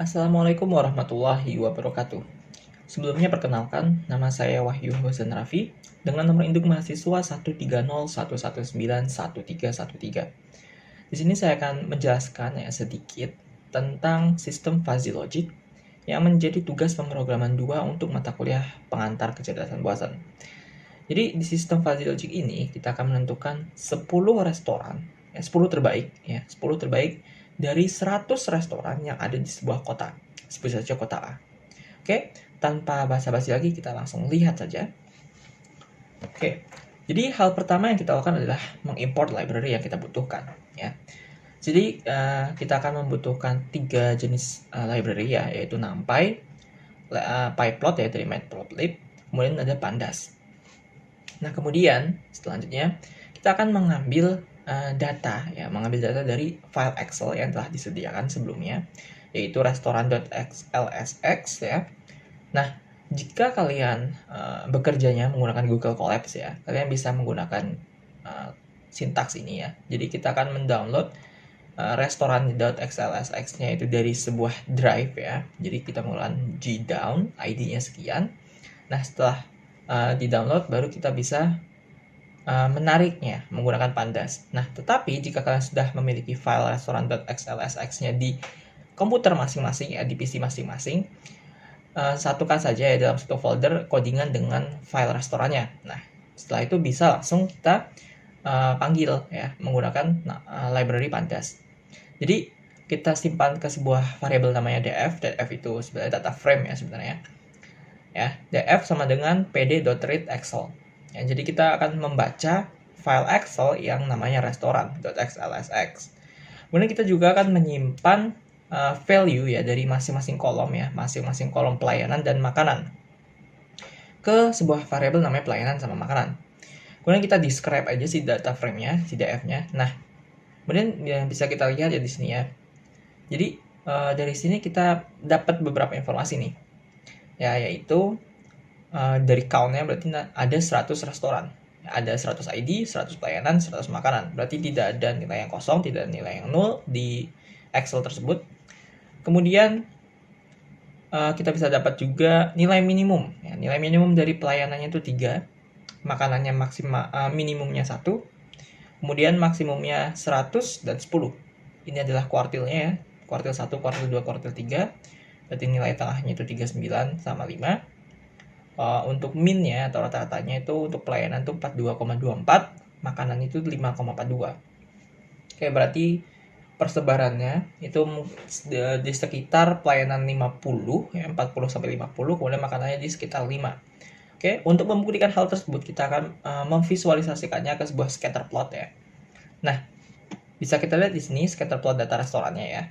Assalamualaikum warahmatullahi wabarakatuh. Sebelumnya perkenalkan, nama saya Wahyu Hosen Raffi dengan nomor induk mahasiswa 13011911313. Di sini saya akan menjelaskan sedikit tentang sistem fuzzy logic yang menjadi tugas pemrograman 2 untuk mata kuliah pengantar kecerdasan buasan. Jadi di sistem fuzzy logic ini kita akan menentukan 10 restoran, 10 terbaik ya, 10 terbaik dari 100 restoran yang ada di sebuah kota. Sebut saja kota A. Oke, tanpa basa-basi lagi kita langsung lihat saja. Oke. Jadi hal pertama yang kita lakukan adalah mengimport library yang kita butuhkan ya. Jadi kita akan membutuhkan 3 jenis library ya, yaitu NumPy, PyPlot ya dari Matplotlib, kemudian ada Pandas. Nah, kemudian selanjutnya kita akan mengambil data dari file Excel yang telah disediakan sebelumnya, yaitu restoran.lsx ya. Nah, jika kalian bekerjanya menggunakan Google Colabs ya, kalian bisa menggunakan sintaks ini ya. Jadi kita akan mendownload restoran.xlsx-nya itu dari sebuah drive ya. Jadi kita menggunakan gdown, ID-nya sekian. Nah, setelah di-download baru kita bisa menariknya menggunakan Pandas. Nah, tetapi jika kalian sudah memiliki file restoran.xlsx-nya di komputer masing-masing ya, di PC masing-masing, satukan saja ya dalam satu folder codingan dengan file restorannya. Nah, setelah itu bisa langsung kita panggil ya menggunakan library Pandas. Jadi kita simpan ke sebuah variabel namanya df. Df itu sebenarnya data frame ya sebenarnya. Ya, df sama dengan pd.read_excel. Ya, jadi kita akan membaca file Excel yang namanya restoran.xlsx. Kemudian kita juga akan menyimpan value ya dari masing-masing kolom ya, masing-masing kolom pelayanan dan makanan ke sebuah variabel namanya pelayanan sama makanan. Kemudian kita describe aja si data frame-nya, si df-nya. Nah, kemudian yang bisa kita lihat ya di sini ya. Jadi dari sini kita dapat beberapa informasi nih. Ya, yaitu dari count-nya berarti ada 100 restoran. Ada 100 ID, 100 pelayanan, 100 makanan. Berarti tidak ada nilai yang kosong, tidak ada nilai yang nol di Excel tersebut. Kemudian kita bisa dapat juga nilai minimum. Ya, nilai minimum dari pelayanannya itu 3, makanannya minimumnya 1, kemudian maksimumnya 100 dan 10. Ini adalah kuartilnya ya. Kuartil 1, kuartil 2, kuartil 3. Berarti nilai tengahnya itu 39 sama 5. Untuk min-nya atau rata-ratanya itu untuk pelayanan itu 42,24, makanan itu 5,42. Oke, berarti persebarannya itu di sekitar pelayanan 50 ya, 40 sampai 50, kemudian makanannya di sekitar 5. Oke, untuk membuktikan hal tersebut kita akan memvisualisasikannya ke sebuah scatter plot ya. Nah, bisa kita lihat di sini scatter plot data restorannya ya.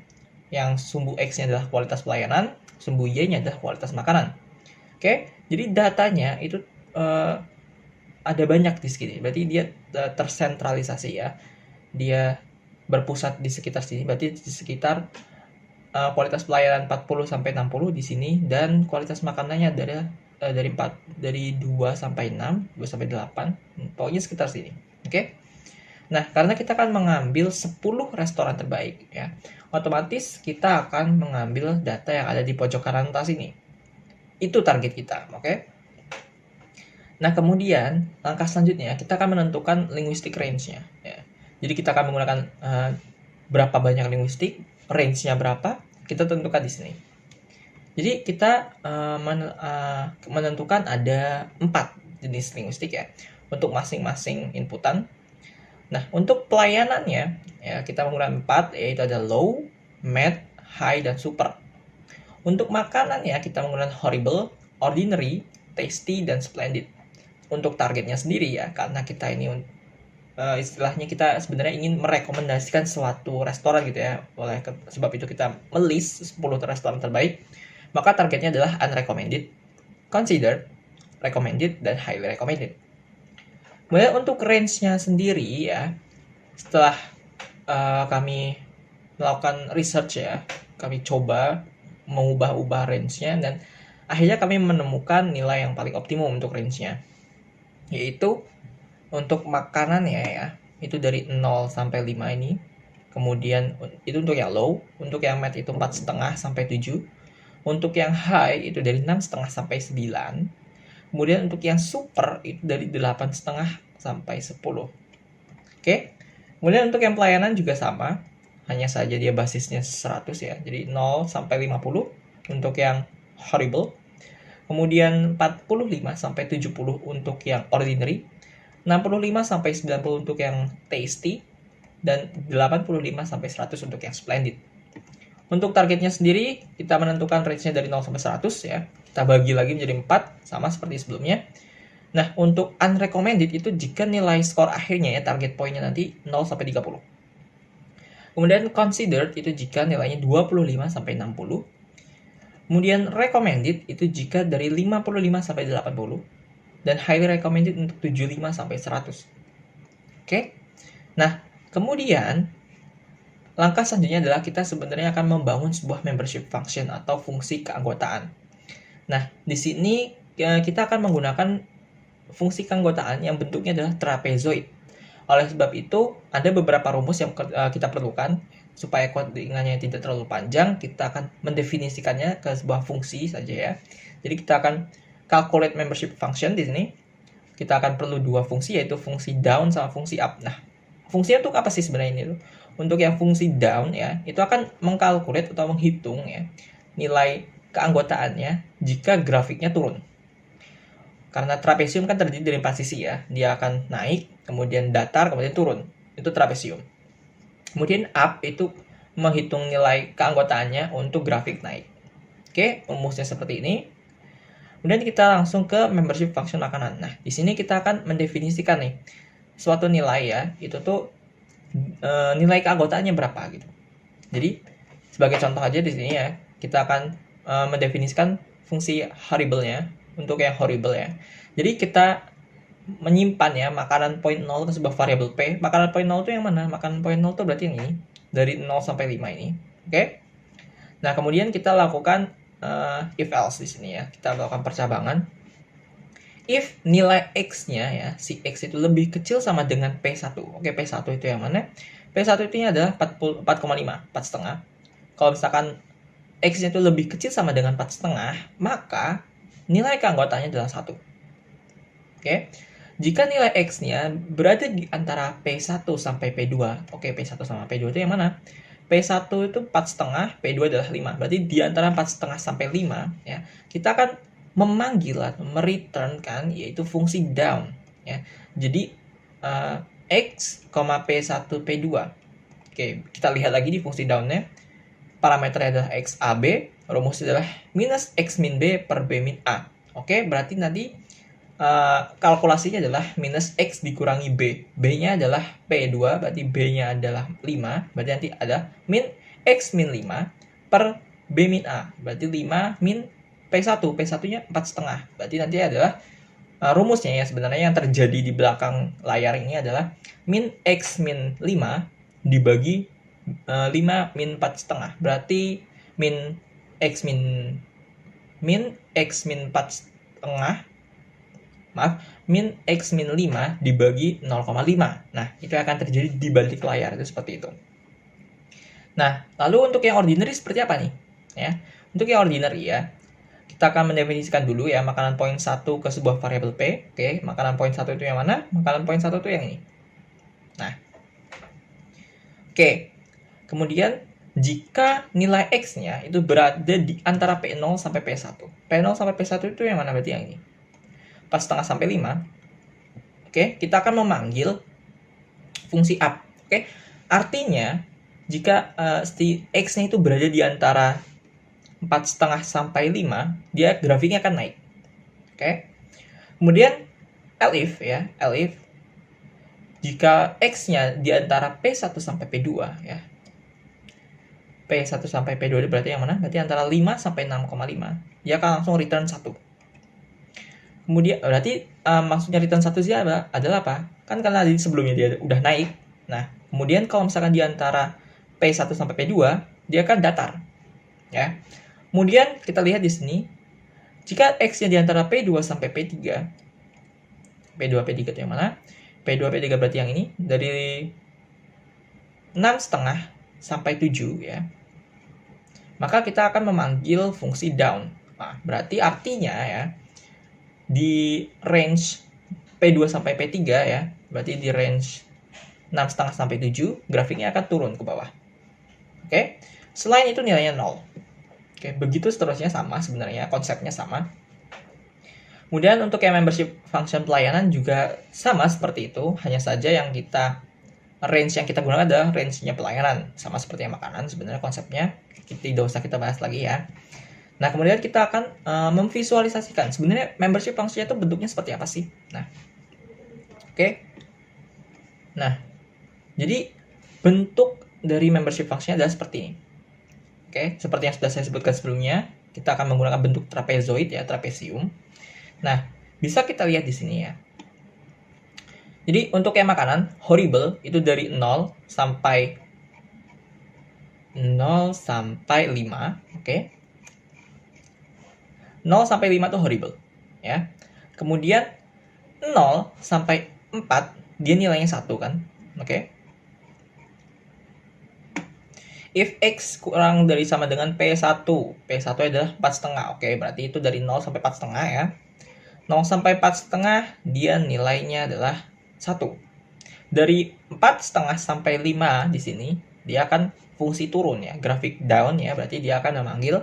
Yang sumbu X-nya adalah kualitas pelayanan, sumbu Y-nya adalah kualitas makanan. Oke, jadi datanya itu ada banyak di sini. Berarti dia tersentralisasi ya. Dia berpusat di sekitar sini. Berarti di sekitar kualitas pelayanan 40 sampai 60 di sini, dan kualitas makanannya dari 2 sampai 6, 2 sampai 8. Pokoknya sekitar sini. Oke. Nah, karena kita akan mengambil 10 restoran terbaik ya. Otomatis kita akan mengambil data yang ada di pojok kanan atas ini. Itu target kita, oke? Nah, kemudian langkah selanjutnya kita akan menentukan linguistic range-nya ya. Jadi kita akan menggunakan berapa banyak linguistik, range-nya berapa, kita tentukan di sini. Jadi kita menentukan ada 4 jenis linguistik ya untuk masing-masing inputan. Nah, untuk pelayanannya ya kita menggunakan 4, yaitu ada low, med, high, dan super. Untuk makanan ya kita menggunakan horrible, ordinary, tasty, dan splendid. Untuk targetnya sendiri ya, karena kita ini istilahnya kita sebenarnya ingin merekomendasikan suatu restoran gitu ya. Sebab itu kita melist 10 restoran terbaik. Maka targetnya adalah unrecommended, considered, recommended, dan highly recommended. Kemudian untuk range-nya sendiri ya, setelah kami melakukan research ya, kami coba mengubah-ubah range-nya, dan akhirnya kami menemukan nilai yang paling optimum untuk range-nya, yaitu untuk makanannya ya, itu dari 0 sampai 5 ini Kemudian itu untuk yang low, untuk yang med itu 4,5 sampai 7. Untuk yang high itu dari 6,5 sampai 9. Kemudian untuk yang super itu dari 8,5 sampai 10. Oke. Kemudian untuk yang pelayanan juga sama, hanya saja dia basisnya 100 ya. Jadi 0 sampai 50 untuk yang horrible. Kemudian 45 sampai 70 untuk yang ordinary. 65 sampai 90 untuk yang tasty, dan 85 sampai 100 untuk yang splendid. Untuk targetnya sendiri, kita menentukan range-nya dari 0 sampai 100 ya. Kita bagi lagi menjadi 4, sama seperti sebelumnya. Nah, untuk unrecommended itu jika nilai skor akhirnya ya, target poinnya nanti 0 sampai 30. Kemudian considered itu jika nilainya 25 sampai 60. Kemudian recommended itu jika dari 55 sampai 80. Dan highly recommended untuk 75 sampai 100. Oke. Nah, kemudian langkah selanjutnya adalah kita sebenarnya akan membangun sebuah membership function atau fungsi keanggotaan. Nah, di sini kita akan menggunakan fungsi keanggotaan yang bentuknya adalah trapezoid. Oleh sebab itu, ada beberapa rumus yang kita perlukan supaya codingannya tidak terlalu panjang. Kita akan mendefinisikannya ke sebuah fungsi saja ya. Jadi kita akan calculate membership function di sini. Kita akan perlu dua fungsi, yaitu fungsi down sama fungsi up. Nah, fungsinya untuk apa sih sebenarnya ini? Untuk yang fungsi down ya, itu akan mengkalkulate atau menghitung ya nilai keanggotaannya jika grafiknya turun. Karena trapesium kan terdiri dari 4 sisi ya. Dia akan naik, kemudian datar, kemudian turun. Itu trapesium. Kemudian up itu menghitung nilai keanggotaannya untuk grafik naik. Oke, rumusnya seperti ini. Kemudian kita langsung ke membership function makanan. Nah, di sini kita akan mendefinisikan nih suatu nilai ya. Itu tuh nilai keanggotaannya berapa gitu. Jadi, sebagai contoh aja di sini ya, kita akan mendefinisikan fungsi horrible-nya untuk yang horrible ya. Jadi kita menyimpan ya makanan point 0 ke sebuah variabel P. Makanan point 0 itu yang mana? Makanan point 0 itu berarti yang ini. Dari 0 sampai 5 ini. Oke. Nah, kemudian kita lakukan if else di sini ya. Kita lakukan percabangan. If nilai X-nya ya, si X itu lebih kecil sama dengan P1. Oke, P1 itu yang mana? P1 itu adalah 4,5, 4,5. Kalau misalkan X-nya itu lebih kecil sama dengan 4,5, maka nilai keanggotaannya adalah 1. Oke. Jika nilai X-nya berada di antara P1 sampai P2. Oke, P1 sama P2 itu yang mana? P1 itu 4,5, P2 adalah 5. Berarti di antara 4,5 sampai 5 ya, kita akan memanggil atau mereturn kan yaitu fungsi down ya. Jadi X, P1, P2. Oke, kita lihat lagi di fungsi down-nya. Parameternya adalah X, A, B. Rumusnya adalah minus X min B per B min A. Oke, berarti nanti kalkulasinya adalah minus X dikurangi B. B-nya adalah P2, berarti B-nya adalah 5. Berarti nanti ada min X min 5 per B min A. Berarti 5 min P1. P1-nya 4,5. Berarti nanti adalah rumusnya ya sebenarnya yang terjadi di belakang layar ini adalah min X min 5 dibagi 5 min 4,5. Berarti min X min 4,5 min X min 5 dibagi 0,5. Nah, itu akan terjadi di balik layar, itu seperti itu. Nah, lalu untuk yang ordinary seperti apa nih? Ya, untuk yang ordinary ya, kita akan mendefinisikan dulu ya makanan poin 1 ke sebuah variabel P. Oke, makanan poin 1 itu yang mana? Makanan poin 1 itu yang ini. Nah, oke. Kemudian, jika nilai X-nya itu berada di antara P0 sampai P1. P0 sampai P1 itu yang mana berarti yang ini? 4,5 sampai 5. Oke, kita akan memanggil fungsi up. Oke, artinya jika si X-nya itu berada di antara 4,5 sampai 5, dia grafiknya akan naik. Oke. Kemudian elif ya, elif jika X-nya di antara P1 sampai P2 ya. P1 sampai P2 berarti yang mana? Berarti antara 5 sampai 6,5. Dia akan langsung return 1. Kemudian berarti maksudnya return 1 sih adalah apa? Kan karena di sebelumnya dia udah naik. Nah, kemudian kalau misalkan di antara P1 sampai P2, dia akan datar. Ya. Kemudian kita lihat di sini, jika X-nya di antara P2 sampai P3, P2, P3 itu yang mana? P2, P3 berarti yang ini, dari 6,5 sampai 7 ya, maka kita akan memanggil fungsi down. Nah, berarti artinya ya, di range P2 sampai P3 ya, berarti di range 6,5 sampai 7, grafiknya akan turun ke bawah. Oke, selain itu nilainya 0. Oke, begitu seterusnya, sama sebenarnya, konsepnya sama. Kemudian untuk yang membership function pelayanan juga sama seperti itu, hanya saja yang kita range yang kita gunakan adalah range-nya pelayanan, sama seperti yang makanan sebenarnya konsepnya, tidak usah kita bahas lagi ya. Nah, kemudian kita akan memvisualisasikan sebenarnya membership function itu bentuknya seperti apa sih. Nah, oke. Nah, jadi bentuk dari membership function adalah seperti ini. Oke, seperti yang sudah saya sebutkan sebelumnya, kita akan menggunakan bentuk trapezoid ya, trapesium. Nah, bisa kita lihat di sini ya. Jadi untuk yang makanan, horrible itu dari 0 sampai 5, oke. 0 sampai 5 itu horrible ya. Kemudian 0 sampai 4 dia nilainya 1 kan. Oke. If X kurang dari sama dengan P1 adalah 4,5. Oke, berarti itu dari 0 sampai 4,5 ya. 0 sampai 4,5 dia nilainya adalah 1. Dari 4,5 sampai 5 di sini dia akan fungsi turun ya, grafik down ya, berarti dia akan memanggil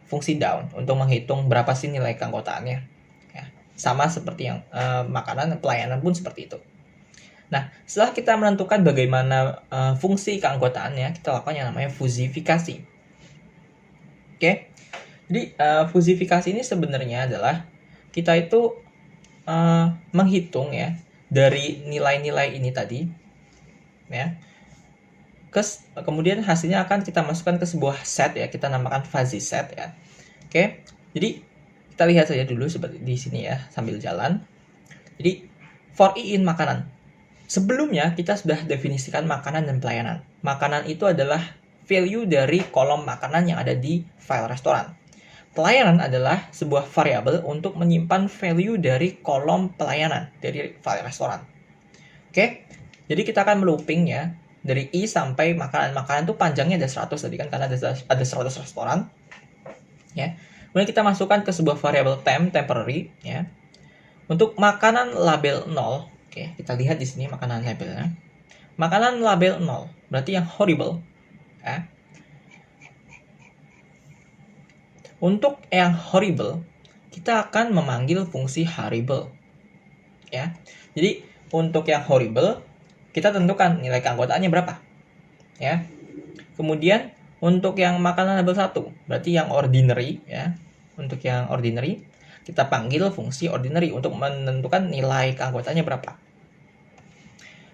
fungsi down untuk menghitung berapa sih nilai keanggotaannya ya. Sama seperti yang makanan, pelayanan pun seperti itu. Nah, setelah kita menentukan bagaimana fungsi keanggotaannya, kita lakukan yang namanya fusifikasi. Oke. Jadi fusifikasi ini sebenarnya adalah kita itu menghitung ya dari nilai-nilai ini tadi ya. Kemudian hasilnya akan kita masukkan ke sebuah set ya, kita namakan fuzzy set ya. Oke. Jadi kita lihat saja dulu seperti di sini ya sambil jalan. Jadi for i in makanan. Sebelumnya kita sudah definisikan makanan dan pelayanan. Makanan itu adalah value dari kolom makanan yang ada di file restoran. Pelayanan adalah sebuah variabel untuk menyimpan value dari kolom pelayanan dari file restoran. Oke, jadi kita akan melooping ya dari i sampai makanan. Makanan itu panjangnya ada 100 tadi kan, karena ada 100 restoran. Ya, kemudian kita masukkan ke sebuah variabel temporary ya. Untuk makanan label 0, oke, kita lihat di sini makanan labelnya. Makanan label 0, berarti yang horrible ya. Untuk yang horrible, kita akan memanggil fungsi horrible ya. Jadi untuk yang horrible, kita tentukan nilai keanggotaannya berapa ya. Kemudian untuk yang makanan label 1, berarti yang ordinary ya. Untuk yang ordinary, kita panggil fungsi ordinary untuk menentukan nilai keanggotaannya berapa.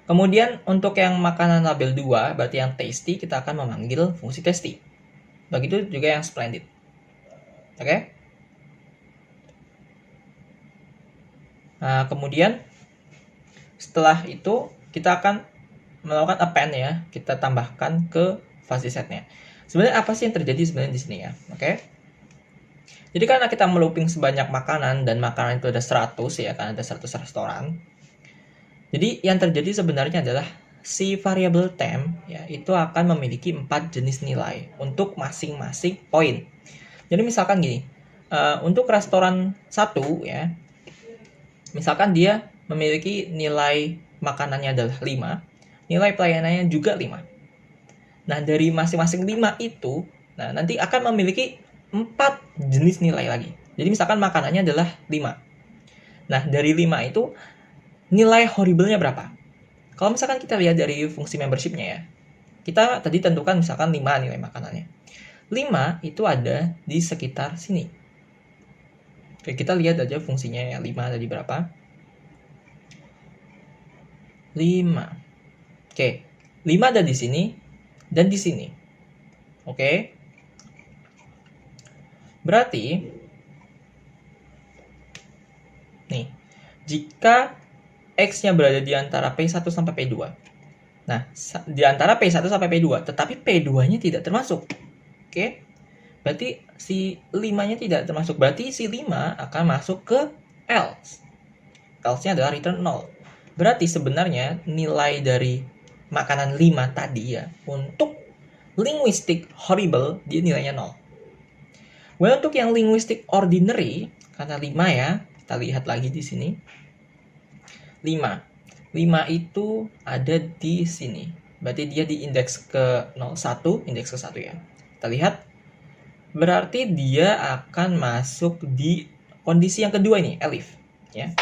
Kemudian untuk yang makanan label 2, berarti yang tasty, kita akan memanggil fungsi tasty. Begitu juga yang splendid. Oke. Nah, kemudian setelah itu kita akan melakukan append ya, kita tambahkan ke fuzzy setnya. Sebenarnya apa sih yang terjadi sebenarnya di sini ya? Oke. Jadi karena kita melooping sebanyak makanan dan makanan itu ada 100 ya, kan ada 100 restoran. Jadi yang terjadi sebenarnya adalah si variabel temp ya itu akan memiliki 4 jenis nilai untuk masing-masing poin. Jadi misalkan gini, untuk restoran 1 ya, misalkan dia memiliki nilai makanannya adalah 5, nilai pelayanannya juga 5. Nah, dari masing-masing 5 itu, nah nanti akan memiliki 4 jenis nilai lagi. Jadi misalkan makanannya adalah 5. Nah, dari 5 itu, nilai horrible-nya berapa? Kalau misalkan kita lihat dari fungsi membership-nya ya, kita tadi tentukan misalkan 5 nilai makanannya. 5 itu ada di sekitar sini. Oke, kita lihat aja fungsinya ya, 5 ada di berapa? 5. Oke, 5 ada di sini dan di sini. Oke. Berarti nih, jika X-nya berada di antara P1 sampai P2. Nah, di antara P1 sampai P2, tetapi P2-nya tidak termasuk. Oke. Berarti si 5-nya tidak termasuk. Berarti si 5 akan masuk ke else. Else-nya adalah return 0. Berarti sebenarnya nilai dari makanan 5 tadi ya, untuk linguistic horrible dia nilainya 0. Well, untuk yang linguistic ordinary, karena 5 ya, kita lihat lagi di sini. 5 itu ada di sini. Berarti dia di indeks ke 01, indeks ke 1 ya. Kita lihat. Berarti dia akan masuk di kondisi yang kedua ini, elif ya.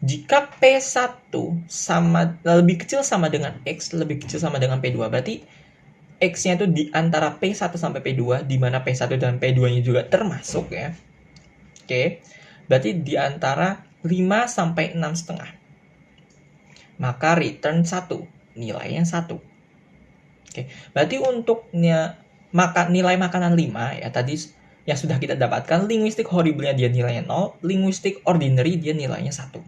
Jika P1 sama lebih kecil sama dengan X, lebih kecil sama dengan P2, berarti X-nya itu di antara P1 sampai P2, di mana P1 dan P2-nya juga termasuk ya. Oke. Berarti di antara 5 sampai 6,5. Maka return 1, nilainya 1. Oke. Berarti untuk nilai makanan 5 ya tadi yang sudah kita dapatkan, linguistic horrible-nya dia nilainya 0, linguistic ordinary dia nilainya 1.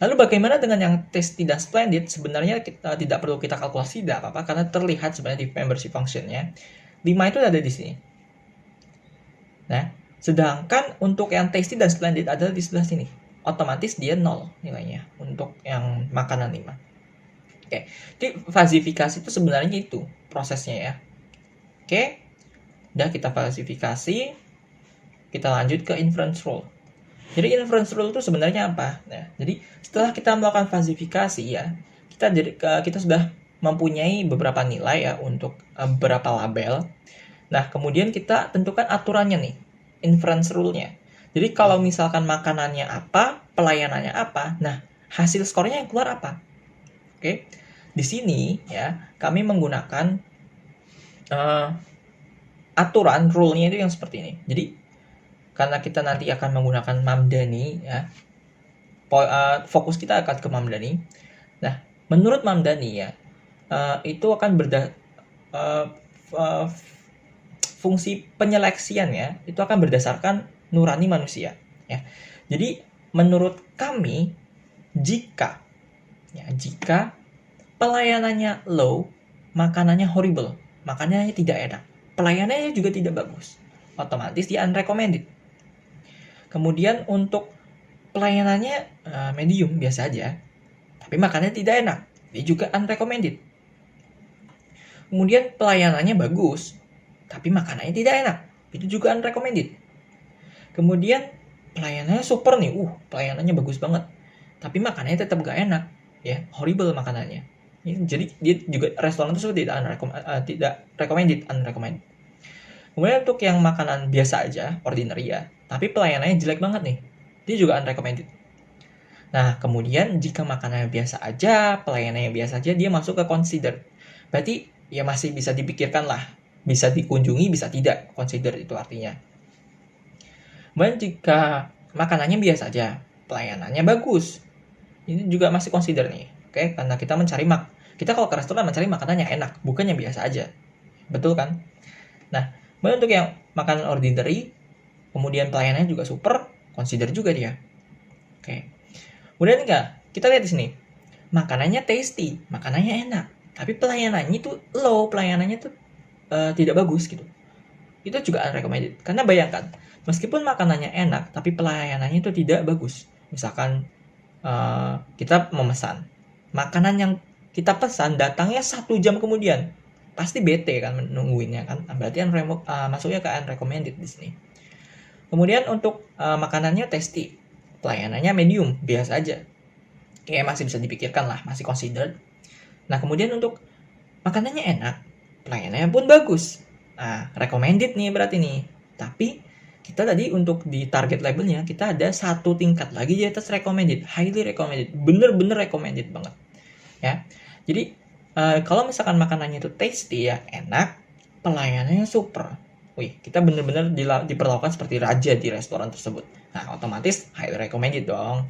Lalu bagaimana dengan yang tasty dan splendid? Sebenarnya kita tidak perlu kita kalkulasi, tidak apa-apa, karena terlihat sebenarnya di membership function-nya. 5 itu ada di sini. Nah, sedangkan untuk yang tasty dan splendid adalah di sebelah sini. Otomatis dia 0 nilainya untuk yang makanan 5. Oke, jadi falsifikasi itu sebenarnya itu prosesnya ya. Oke, udah kita falsifikasi, kita lanjut ke inference rule. Jadi inference rule itu sebenarnya apa? Nah, jadi setelah kita melakukan falsifikasi ya, kita sudah mempunyai beberapa nilai ya untuk beberapa label. Nah, kemudian kita tentukan aturannya nih, inference rule-nya. Jadi kalau misalkan makanannya apa, pelayanannya apa, nah hasil skornya yang keluar apa? Oke, di sini ya kami menggunakan aturan rule-nya itu yang seperti ini. Jadi karena kita nanti akan menggunakan Mamdani ya, fokus kita akan ke Mamdani. Nah, menurut Mamdani ya, itu akan fungsi penyeleksian ya, itu akan berdasarkan nurani manusia ya. Jadi menurut kami jika pelayanannya low, makanannya horrible, makanannya tidak enak, pelayanannya juga tidak bagus, otomatis dia unrecommended. Kemudian untuk pelayanannya medium biasa aja, tapi makanannya tidak enak, dia juga unrecommended. Kemudian pelayanannya bagus, tapi makanannya tidak enak, itu juga unrecommended. Kemudian pelayanannya super nih, pelayanannya bagus banget, tapi makanannya tetap gak enak, ya horrible makanannya. Jadi dia juga restoran tersebut tidak recommended, unrecommended. Kemudian untuk yang makanan biasa aja, ordinary ya, tapi pelayanannya jelek banget nih, dia juga unrecommended. Nah, kemudian jika makanannya biasa aja, pelayanannya biasa aja, dia masuk ke consider. Berarti ya masih bisa dipikirkan lah, bisa dikunjungi, bisa tidak. Consider itu artinya. Kemudian jika makanannya biasa aja, pelayanannya bagus, ini juga masih consider nih. Oke, karena kita mencari kita kalau ke restoran mencari makanannya enak, bukan yang biasa aja. Betul kan? Nah, kemudian untuk yang makanan ordinary, kemudian pelayanannya juga super, consider juga dia. Oke. Kemudian kita lihat di sini. Makanannya tasty, makanannya enak, tapi pelayanannya itu low, pelayanannya itu tidak bagus gitu. Itu juga unrecommended. Karena bayangkan, meskipun makanannya enak, tapi pelayanannya itu tidak bagus. Misalkan kita memesan makanan yang kita pesan datangnya 1 jam kemudian, pasti bete kan menungguinnya kan, berarti masuknya ke unrecommended di sini. Kemudian untuk makanannya tasty, pelayanannya medium, biasa aja, kayak masih bisa dipikirkan lah, masih considered. Nah, kemudian untuk makanannya enak, pelayanannya pun bagus, nah recommended nih berarti nih. Tapi kita tadi untuk di target labelnya kita ada 1 tingkat lagi di atas recommended, highly recommended, bener-bener recommended banget ya. Jadi kalau misalkan makanannya itu tasty ya, enak, pelayanannya super, kita bener-bener diperlakukan seperti raja di restoran tersebut. Nah, otomatis highly recommended dong.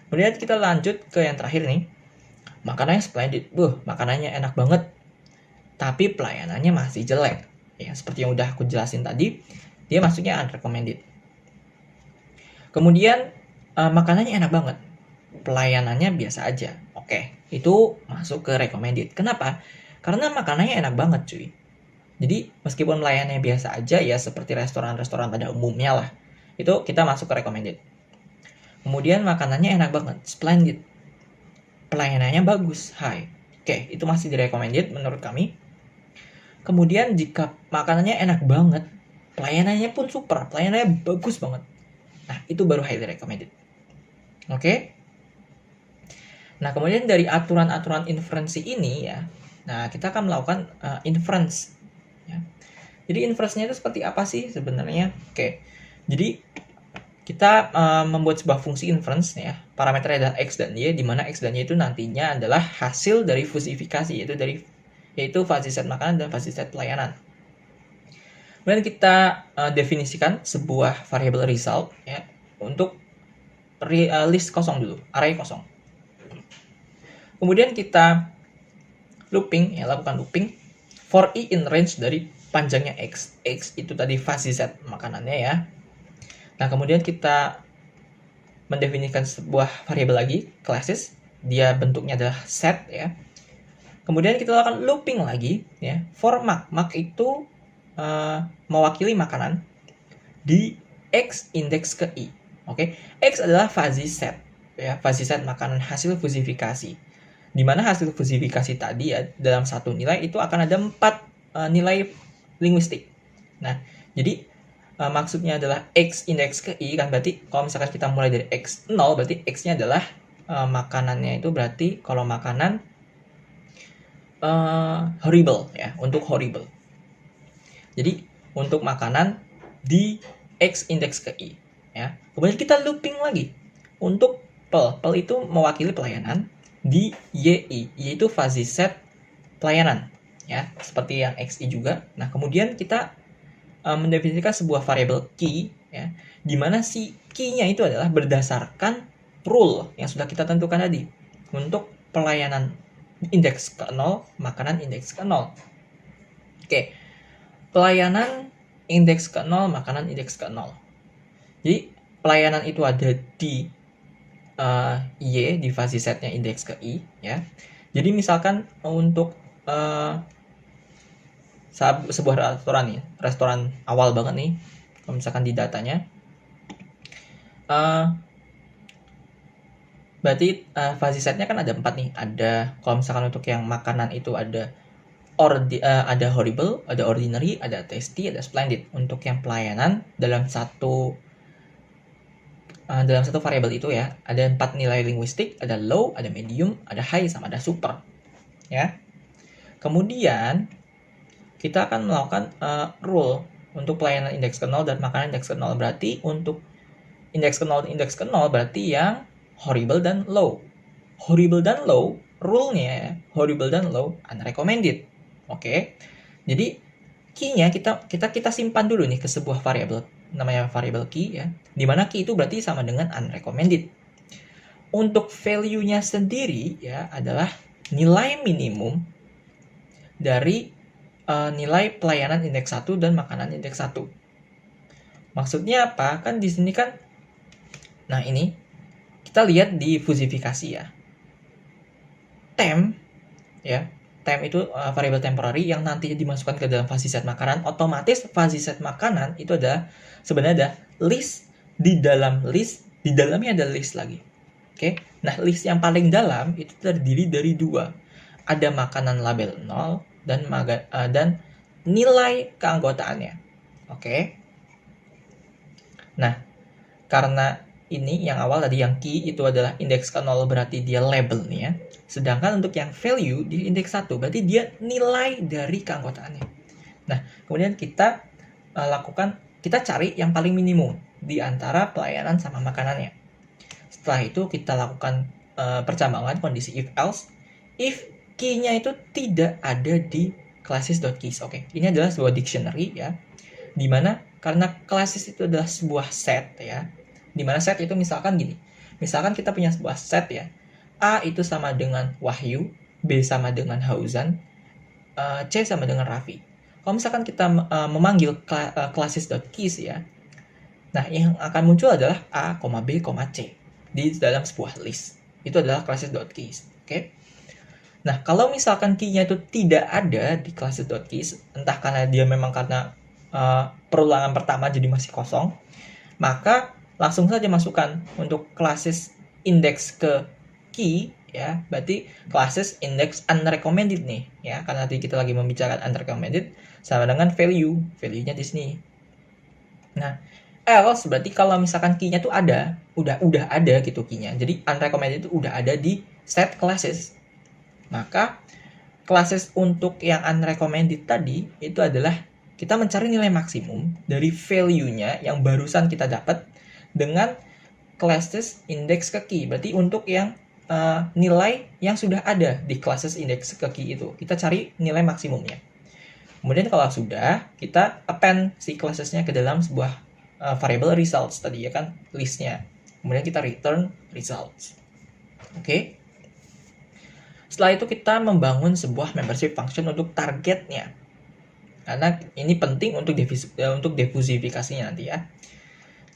Kemudian kita lanjut ke yang terakhir nih, makanannya splendid, makanannya enak banget, tapi pelayanannya masih jelek ya, seperti yang udah aku jelasin tadi, dia masuknya unrecommended. Kemudian makanannya enak banget, pelayanannya biasa aja, itu masuk ke recommended. Kenapa? Karena makanannya enak banget cuy. Jadi meskipun pelayanannya biasa aja ya, seperti restoran-restoran pada umumnya lah, itu kita masuk ke recommended. Kemudian makanannya enak banget, splendid, pelayanannya bagus, high, Oke, itu masih recommended menurut kami. Kemudian jika makanannya enak banget, pelayanannya pun super, pelayanannya bagus banget, nah itu baru highly recommended. Oke. Nah, kemudian dari aturan-aturan inferensi ini ya, nah kita akan melakukan inference. Ya. Jadi inference-nya itu seperti apa sih sebenarnya? Oke, jadi kita membuat sebuah fungsi inference ya, parameternya adalah x dan y, di mana x dan y itu nantinya adalah hasil dari fusifikasi, yaitu fuzzy set makanan dan fuzzy set pelayanan. Kemudian kita definisikan sebuah variable result ya untuk list kosong dulu, array kosong. Kemudian kita looping ya, lakukan looping for i in range dari panjangnya x. X itu tadi fuzzy set makanannya ya. Nah, kemudian kita mendefinisikan sebuah variabel lagi, classes. Dia bentuknya adalah set ya. Kemudian kita lakukan looping lagi ya, for mark. Mark itu mewakili makanan di x indeks ke i. Oke, x adalah fuzzy set ya, fuzzy set makanan hasil fusifikasi. Di mana hasil fusifikasi tadi ya, dalam satu nilai itu akan ada 4 nilai linguistik. Nah, jadi maksudnya adalah x indeks ke i kan, berarti kalau misalkan kita mulai dari x 0, berarti x-nya adalah makanannya itu berarti kalau makanan horrible ya, untuk horrible. Jadi untuk makanan di x indeks ke i ya. Kemudian kita looping lagi untuk pel. Pel itu mewakili pelayanan di yi, yaitu fuzzy set pelayanan ya, seperti yang xi juga. Nah, kemudian kita mendefinisikan sebuah variabel key ya, di mana si key-nya itu adalah berdasarkan rule yang sudah kita tentukan tadi untuk pelayanan indeks ke 0, makanan indeks ke 0. Oke. Pelayanan indeks ke 0, makanan indeks ke 0. Jadi pelayanan itu ada di y, di fuzzy setnya indeks ke i ya. Jadi misalkan untuk sebuah restoran awal banget nih, kalau misalkan di datanya berarti fuzzy setnya kan ada 4 nih. Ada, kalau misalkan untuk yang makanan itu ada ada horrible, ada ordinary, ada tasty, ada splendid. Untuk yang pelayanan dalam satu variabel itu ya, ada 4 nilai linguistik, ada low, ada medium, ada high, sama ada super ya. Kemudian kita akan melakukan rule untuk pelayanan indeks ke 0 dan makanan indeks ke 0. Berarti untuk indeks ke 0 dan indeks ke 0 berarti yang horrible dan low. Horrible dan low, rule-nya ya, horrible dan low unrecommended. Oke. Jadi key-nya kita simpan dulu nih ke sebuah variabel, namanya variabel key ya. Di mana key itu berarti sama dengan unrecommended. Untuk value-nya sendiri ya adalah nilai minimum dari nilai pelayanan indeks 1 dan makanan indeks 1. Maksudnya apa? Kan di sini kan, nah ini kita lihat di fusifikasi ya. Temp ya, temp itu variabel temporary yang nantinya dimasukkan ke dalam fuzzy set makanan. Otomatis fuzzy set makanan itu ada sebenarnya ada list, di dalam list, di dalamnya ada list lagi. Oke. Nah, list yang paling dalam itu terdiri dari 2. Ada makanan label 0 dan nilai keanggotaannya. Oke. Nah, karena ini yang awal tadi yang key itu adalah indeks ke 0 berarti dia labelnya. Sedangkan untuk yang value di indeks 1 berarti dia nilai dari keanggotaannya. Nah, kemudian kita kita cari yang paling minimum di antara pelayanan sama makanannya. Setelah itu kita lakukan percambangan kondisi if else. If key-nya itu tidak ada di classes.keys. Oke, ini adalah sebuah dictionary ya. Dimana karena classes itu adalah sebuah set ya. Dimana set itu misalkan gini. Misalkan kita punya sebuah set ya. A itu sama dengan Wahyu, B sama dengan Hauzan, C sama dengan Raffi. Kalau misalkan kita memanggil classes.keys ya. Nah, yang akan muncul adalah A, B, C di dalam sebuah list. Itu adalah classes.keys. Oke. Nah, kalau misalkan key-nya itu tidak ada di classes.keys, entah karena dia memang karena perulangan pertama jadi masih kosong, maka langsung saja masukkan untuk classes index ke key ya, berarti classes index unrecommended nih ya, karena nanti kita lagi membicarakan unrecommended sama dengan value-nya di sini. Nah, else berarti kalau misalkan key-nya tuh ada, udah ada gitu key-nya. Jadi unrecommended itu udah ada di set classes. Maka classes untuk yang unrecommended tadi itu adalah kita mencari nilai maksimum dari value-nya yang barusan kita dapat dengan classes index ke key. Berarti untuk yang nilai yang sudah ada di classes index ke key itu, kita cari nilai maksimumnya. Kemudian kalau sudah, kita append si classes-nya ke dalam sebuah variable results tadi ya kan, list-nya. Kemudian kita return results. Oke. Setelah itu kita membangun sebuah membership function untuk targetnya. Karena ini penting untuk diffusifikasinya nanti ya.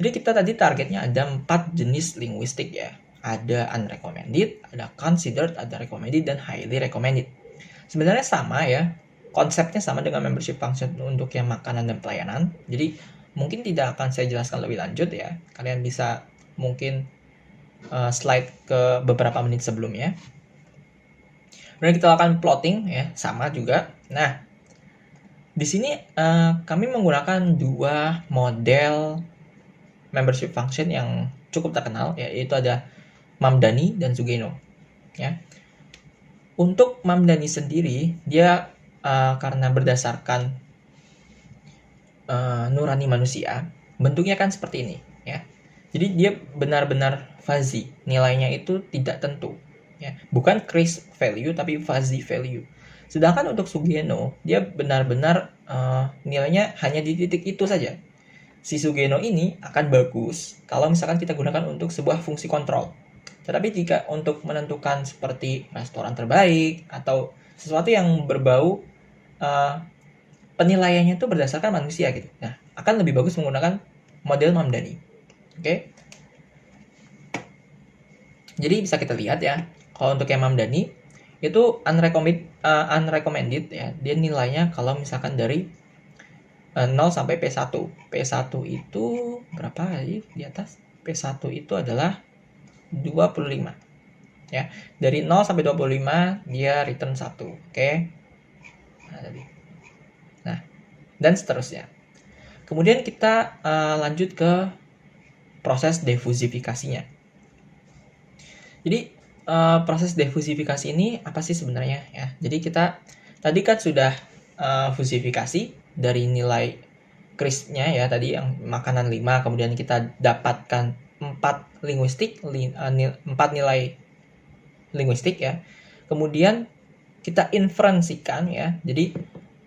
Jadi kita tadi targetnya ada 4 jenis linguistik ya. Ada unrecommended, ada considered, ada recommended, dan highly recommended. Sebenarnya sama ya. Konsepnya sama dengan membership function untuk yang makanan dan pelayanan. Jadi mungkin tidak akan saya jelaskan lebih lanjut ya. Kalian bisa mungkin slide ke beberapa menit sebelumnya. Kemudian kita akan plotting ya, sama juga. Nah, di sini kami menggunakan 2 model membership function yang cukup terkenal, yaitu ada Mamdani dan Sugeno. Ya. Untuk Mamdani sendiri, dia karena berdasarkan nurani manusia, bentuknya kan seperti ini. Ya. Jadi dia benar-benar fuzzy, nilainya itu tidak tentu. Ya. Bukan crisp value, tapi fuzzy value. Sedangkan untuk Sugeno, dia benar-benar nilainya hanya di titik itu saja. Si Sugeno ini akan bagus kalau misalkan kita gunakan untuk sebuah fungsi kontrol. Tetapi jika untuk menentukan seperti restoran terbaik atau sesuatu yang berbau penilaiannya itu berdasarkan manusia gitu. Nah, akan lebih bagus menggunakan model Mamdani. Oke. Jadi bisa kita lihat ya, kalau untuk yang Mamdani itu unrecommended ya, dia nilainya kalau misalkan dari 0 sampai P1. P1 itu berapa ya di atas? P1 itu adalah 25. Ya, dari 0 sampai 25 dia return 1. Oke. Nah, dan seterusnya. Kemudian kita lanjut ke proses diffusifikasinya. Jadi proses diffusifikasi ini apa sih sebenarnya ya? Jadi kita tadi kan sudah fusifikasi dari nilai crispnya ya, tadi yang makanan 5, kemudian kita dapatkan 4 nilai linguistik ya. Kemudian kita inferensikan ya. Jadi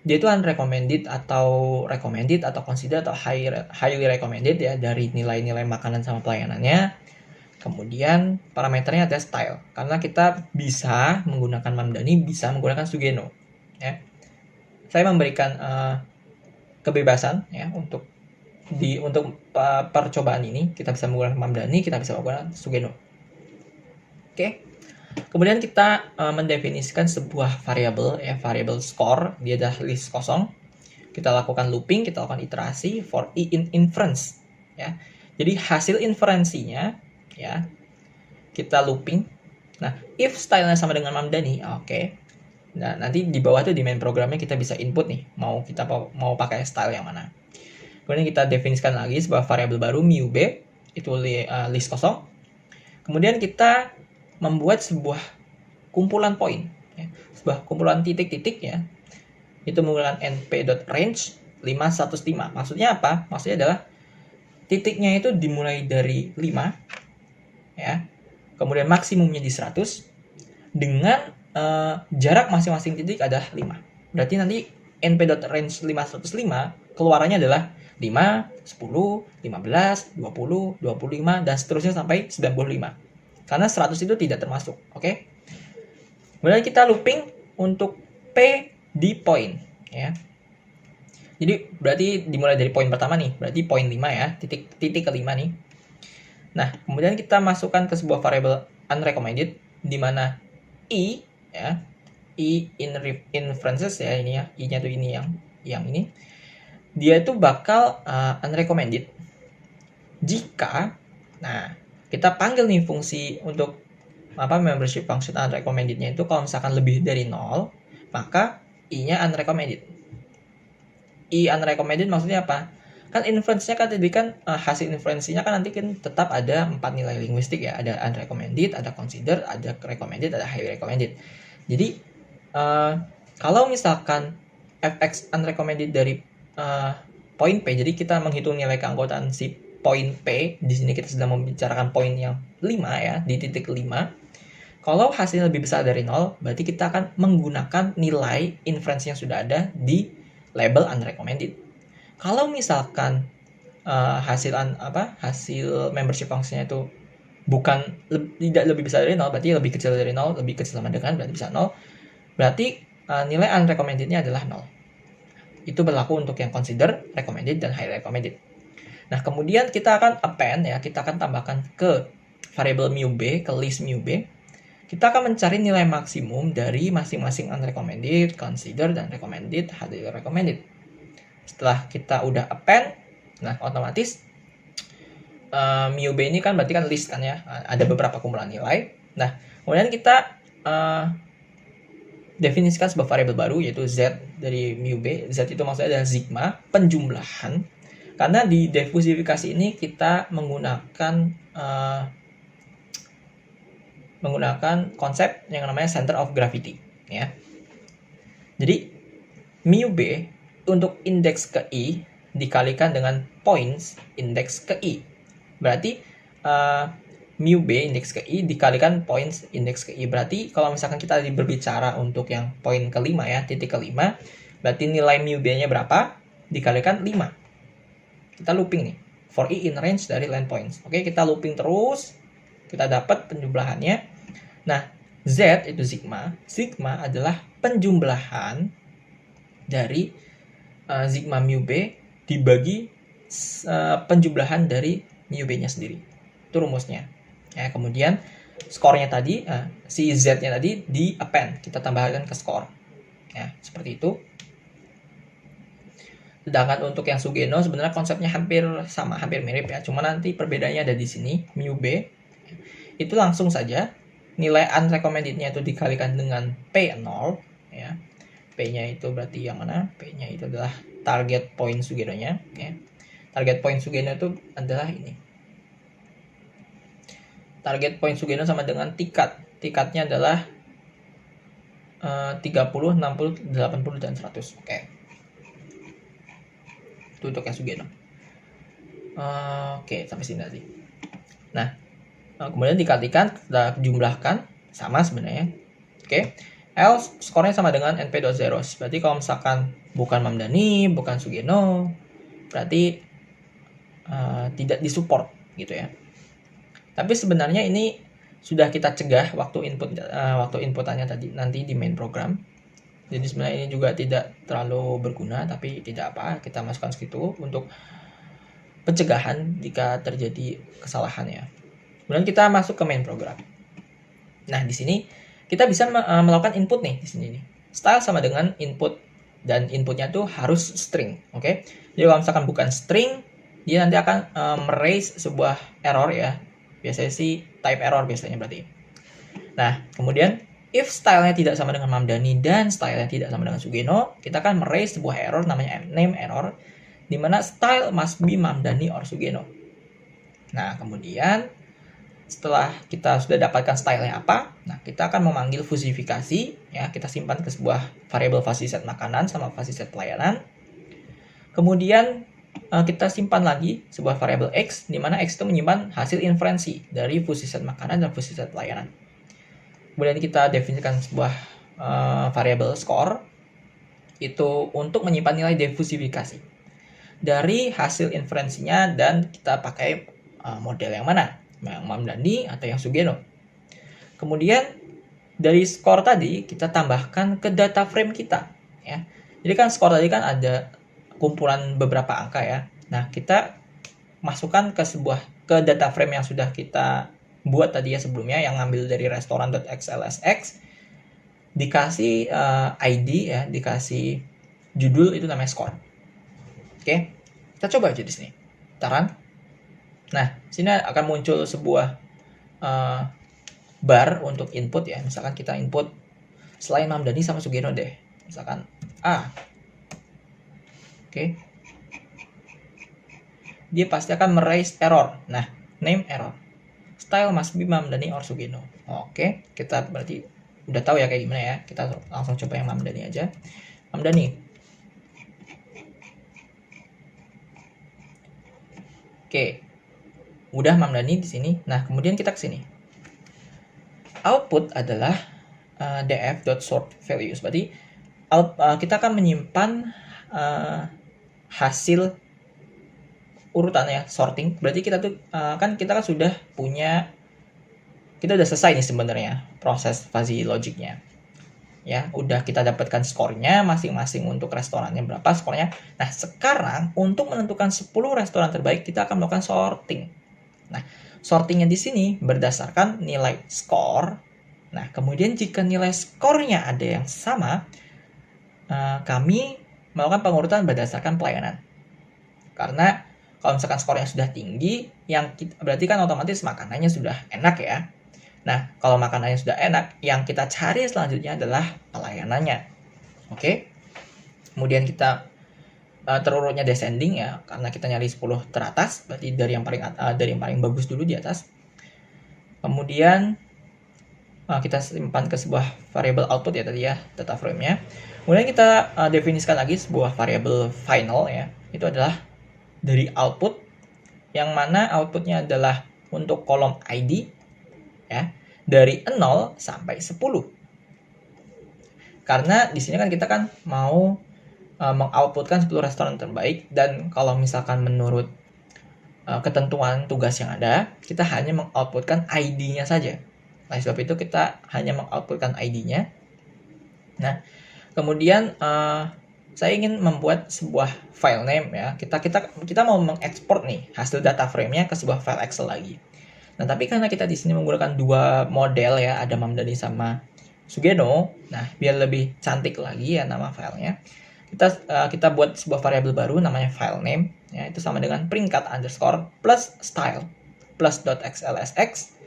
dia itu unrecommended atau recommended atau considered atau highly recommended ya dari nilai-nilai makanan sama pelayanannya. Kemudian parameternya ada style, karena kita bisa menggunakan Mamdani, bisa menggunakan Sugeno. Ya. Saya memberikan kebebasan ya untuk percobaan ini. Kita bisa menggunakan Mamdani, kita bisa menggunakan Sugeno. Oke. Kemudian kita mendefinisikan sebuah variabel ya, variabel score, dia adalah list kosong. Kita lakukan looping, kita lakukan iterasi for in inference ya. Jadi hasil inferensinya ya kita looping. Nah, if stylenya sama dengan Mamdani, oke. Nah, nanti di bawah tuh di main programnya kita bisa input nih, mau pakai style yang mana. Kemudian kita definisikan lagi sebuah variabel baru mu b, itu list kosong. Kemudian kita membuat sebuah kumpulan poin, ya. Sebuah kumpulan titik-titik ya. Itu menggunakan np.range 515. Maksudnya apa? Maksudnya adalah titiknya itu dimulai dari 5 ya. Kemudian maksimumnya di 100 dengan jarak masing-masing titik adalah 5. Berarti nanti np.range 515 keluarannya adalah 5, 10, 15, 20, 25 dan seterusnya sampai 95. Karena 100 itu tidak termasuk, oke? Kemudian kita looping untuk P di poin ya. Jadi berarti dimulai dari poin pertama nih, berarti poin 5 ya, titik kelima nih. Nah, kemudian kita masukkan ke sebuah variabel unrecommended di mana i ya, i inferences ya, ini ya, i-nya tuh ini yang ini. Dia itu bakal unrecommended jika nah, kita panggil nih fungsi untuk membership function unrecommended-nya itu kalau misalkan lebih dari 0, maka I-nya unrecommended. I unrecommended maksudnya apa? Kan inference-nya kan tadi kan hasil inferensinya kan nanti kan tetap ada 4 nilai linguistik ya, ada unrecommended, ada consider, ada recommended, ada highly recommended. Jadi kalau misalkan fx unrecommended dari poin P, jadi kita menghitung nilai keanggotaan si poin P, di sini kita sedang membicarakan poin yang 5 ya, di titik 5. Kalau hasilnya lebih besar dari 0, berarti kita akan menggunakan nilai inference yang sudah ada di label unrecommended. Kalau misalkan hasil membership function-nya itu tidak lebih besar dari 0, berarti lebih kecil dari 0, lebih kecil sama dengan berarti bisa 0. Berarti nilai unrecommended-nya adalah 0. Itu berlaku untuk yang consider, recommended, dan highly recommended. Nah, kemudian kita akan append ya, kita akan tambahkan ke variable mu b, ke list mu b. Kita akan mencari nilai maksimum dari masing-masing unrecommended, consider, dan recommended, highly recommended. Setelah kita udah append, nah otomatis mu b ini kan berarti kan list kan ya, ada beberapa kumpulan nilai. Nah, kemudian kita definisikan sebuah variabel baru yaitu z dari mu b. Z itu maksudnya adalah sigma, penjumlahan. Karena di diffusifikasi ini kita menggunakan konsep yang namanya center of gravity ya. Jadi mu b untuk indeks ke i dikalikan dengan points indeks ke i. Berarti mu b indeks ke i dikalikan points indeks ke i. Berarti kalau misalkan kita berbicara untuk yang poin kelima ya, titik kelima, berarti nilai mu b-nya berapa? Dikalikan 5. Kita looping nih. For i in range dari line points. Oke, kita looping terus. Kita dapat penjumlahannya. Nah, Z itu sigma. Sigma adalah penjumlahan dari sigma mu b dibagi penjumlahan dari mu b-nya sendiri. Itu rumusnya. Ya, kemudian skornya tadi, si Z-nya tadi di append. Kita tambahkan ke skor. Ya, seperti itu. Sedangkan untuk yang Sugeno sebenarnya konsepnya hampir sama, hampir mirip ya. Cuma nanti perbedaannya ada di sini, mu b. Itu langsung saja nilai unrecommended-nya itu dikalikan dengan P0 ya. P-nya itu berarti yang mana? P-nya itu adalah target point Sugeno-nya ya. Target point Sugeno itu adalah ini. Target point Sugeno sama dengan tikat. Tikatnya adalah 30, 60, 80, dan 100. Oke. Itu untuk yang Sugeno. Oke, sampai sini tadi. Nah, kemudian dikalikan, kita jumlahkan, sama sebenarnya. Oke. Else skornya sama dengan np.zeros. Berarti kalau misalkan bukan Mamdani, bukan Sugeno, berarti tidak disupport gitu ya. Tapi sebenarnya ini sudah kita cegah waktu inputannya tadi nanti di main program. Jadi sebenarnya ini juga tidak terlalu berguna, tapi tidak apa, kita masukkan segitu untuk pencegahan jika terjadi kesalahan ya. Kemudian kita masuk ke main program. Nah, di sini kita bisa melakukan input nih di sini nih. Style sama dengan input, dan inputnya tuh harus string, oke? Jadi kalau misalkan bukan string, dia nanti akan meraise sebuah error ya. Biasanya sih type error biasanya berarti. Nah, kemudian if stylenya tidak sama dengan Mamdani dan stylenya tidak sama dengan Sugeno, kita akan meraise sebuah error namanya name error, di mana style must be Mamdani or Sugeno. Nah, kemudian setelah kita sudah dapatkan stylenya apa, nah kita akan memanggil fusifikasi ya, kita simpan ke sebuah variabel fuzzy-set makanan sama fuzzy-set pelayanan. Kemudian kita simpan lagi sebuah variabel x, di mana x itu menyimpan hasil inferensi dari fuzzy-set makanan dan fuzzy-set pelayanan. Kemudian kita definisikan sebuah variabel score itu untuk menyimpan nilai defusifikasi dari hasil inferensinya, dan kita pakai model yang mana, yang Mamdani atau yang Sugeno. Kemudian dari skor tadi kita tambahkan ke data frame kita ya. Jadi kan skor tadi kan ada kumpulan beberapa angka ya. Nah, kita masukkan ke data frame yang sudah kita buat tadi ya sebelumnya, yang ngambil dari restoran.xlsx, dikasih ID ya, dikasih judul, itu namanya score. Oke, kita coba aja di sini. Taran. Nah, sini akan muncul sebuah bar untuk input ya. Misalkan kita input selain Mamdani sama Sugeno deh. Misalkan A. Oke. Dia pasti akan meraise error. Nah, name error. Style must be Mamdani or Sugeno. Oke, kita berarti udah tahu ya kayak gimana ya. Kita langsung coba yang Mamdani aja. Mamdani. Oke. Udah Mamdani di sini. Nah, kemudian kita ke sini. Output adalah df.sort values. Berarti kita akan menyimpan hasil urutan ya, sorting. Berarti kita tuh kita kan sudah punya, kita udah selesai nih sebenarnya proses fuzzy logicnya. Ya, udah kita dapatkan skornya masing-masing untuk restorannya berapa skornya. Nah, sekarang untuk menentukan 10 restoran terbaik kita akan melakukan sorting. Nah, sortingnya di sini berdasarkan nilai skor. Nah, kemudian jika nilai skornya ada yang sama, kami melakukan pengurutan berdasarkan pelayanan. Karena kalau misalkan skornya sudah tinggi, berarti kan otomatis makanannya sudah enak ya. Nah, kalau makanannya sudah enak, yang kita cari selanjutnya adalah pelayanannya. Oke? Kemudian kita terurutnya descending ya, karena kita nyari 10 teratas, berarti dari yang paling bagus dulu di atas. Kemudian kita simpan ke sebuah variable output ya tadi ya, data frame-nya. Kemudian kita definisikan lagi sebuah variable final ya. Itu adalah dari output, yang mana outputnya adalah untuk kolom ID ya, dari 0 sampai 10. Karena di sini kan kita kan mau mengoutputkan 10 restoran terbaik, dan kalau misalkan menurut ketentuan tugas yang ada, kita hanya mengoutputkan ID-nya saja. Nah, sebab itu kita hanya mengoutputkan ID-nya. Nah, kemudian saya ingin membuat sebuah file name ya. Kita mau mengekspor nih hasil data frame-nya ke sebuah file Excel lagi. Nah, tapi karena kita di sini menggunakan dua model ya, ada Mamdani sama Sugeno. Nah, biar lebih cantik lagi ya nama filenya, kita buat sebuah variabel baru namanya file name ya, itu sama dengan peringkat underscore plus style plus .xlsx.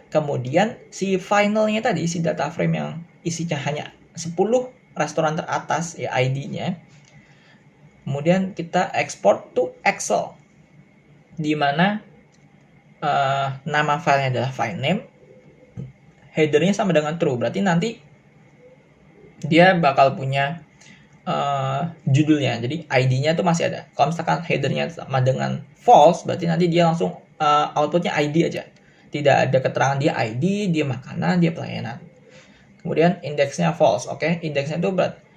Kemudian si finalnya tadi, si data frame yang isinya hanya 10 restoran teratas ya ID-nya, kemudian kita export to Excel, di mana nama filenya adalah file name, headernya sama dengan true, berarti nanti dia bakal punya judulnya, jadi ID-nya tuh masih ada. Kalau misalkan headernya sama dengan false, berarti nanti dia langsung outputnya ID aja, tidak ada keterangan dia ID, dia makanan, dia pelayanan. Kemudian indeksnya false, oke? Indeksnya itu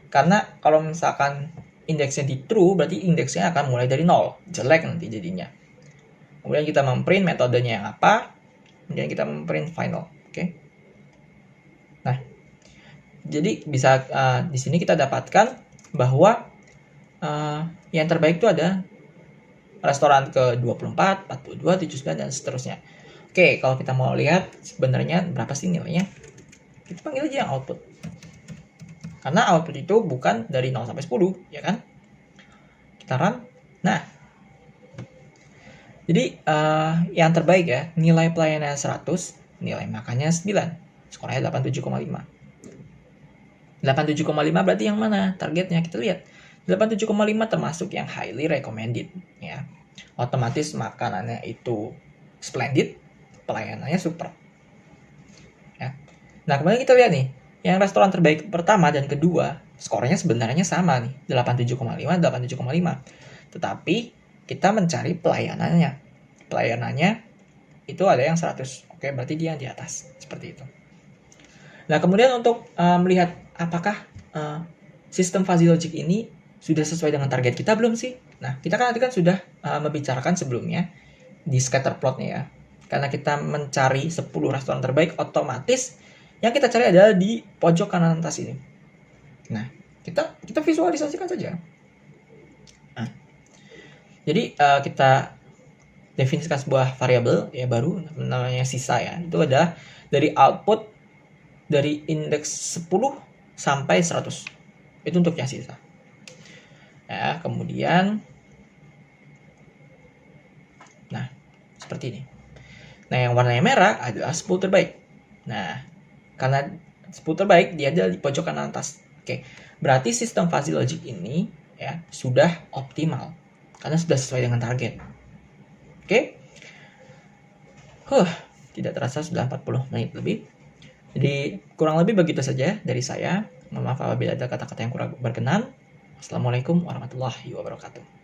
karena kalau misalkan indeksnya di true, berarti indeksnya akan mulai dari 0, jelek nanti jadinya. Kemudian kita memprint metodenya yang apa, kemudian kita memprint final, oke? Nah, jadi bisa di sini kita dapatkan bahwa yang terbaik itu ada restoran ke 24, 42, 79 dan seterusnya. Oke, kalau kita mau lihat sebenarnya berapa sih nilainya, kita panggil aja yang output. Karena output itu bukan dari 0 sampai 10, ya kan? Kita run. Nah, jadi yang terbaik ya, nilai pelayanannya 100, nilai makannya 9, skornya 87,5. 87,5 berarti yang mana targetnya? Kita lihat 87,5 termasuk yang highly recommended ya. Otomatis makanannya itu splendid, pelayanannya super ya. Nah, kemudian kita lihat nih, yang restoran terbaik pertama dan kedua skornya sebenarnya sama nih, 87,5, 87,5. Tetapi kita mencari pelayanannya. Pelayanannya itu ada yang 100. Oke, berarti dia yang di atas. Seperti itu. Nah, kemudian untuk melihat apakah sistem fuzzy logic ini sudah sesuai dengan target kita belum sih? Nah, kita kan nanti sudah membicarakan sebelumnya di scatter plotnya ya. Karena kita mencari 10 restoran terbaik, otomatis yang kita cari adalah di pojok kanan atas ini. Nah, kita visualisasikan saja. Nah, jadi kita definisikan sebuah variabel ya baru namanya sisa ya. Itu adalah dari output dari indeks 10 sampai 100. Itu untuk yang sisa. Ya, kemudian nah, seperti ini. Nah, yang warnanya merah adalah 10 terbaik. Nah, karena 10 terbaik dia ada di pojok kanan atas. Oke, berarti sistem fuzzy logic ini ya sudah optimal karena sudah sesuai dengan target. Oke. Tidak terasa sudah 40 menit lebih. Jadi kurang lebih begitu saja dari saya. Mohon maaf apabila ada kata-kata yang kurang berkenan. Assalamualaikum warahmatullahi wabarakatuh.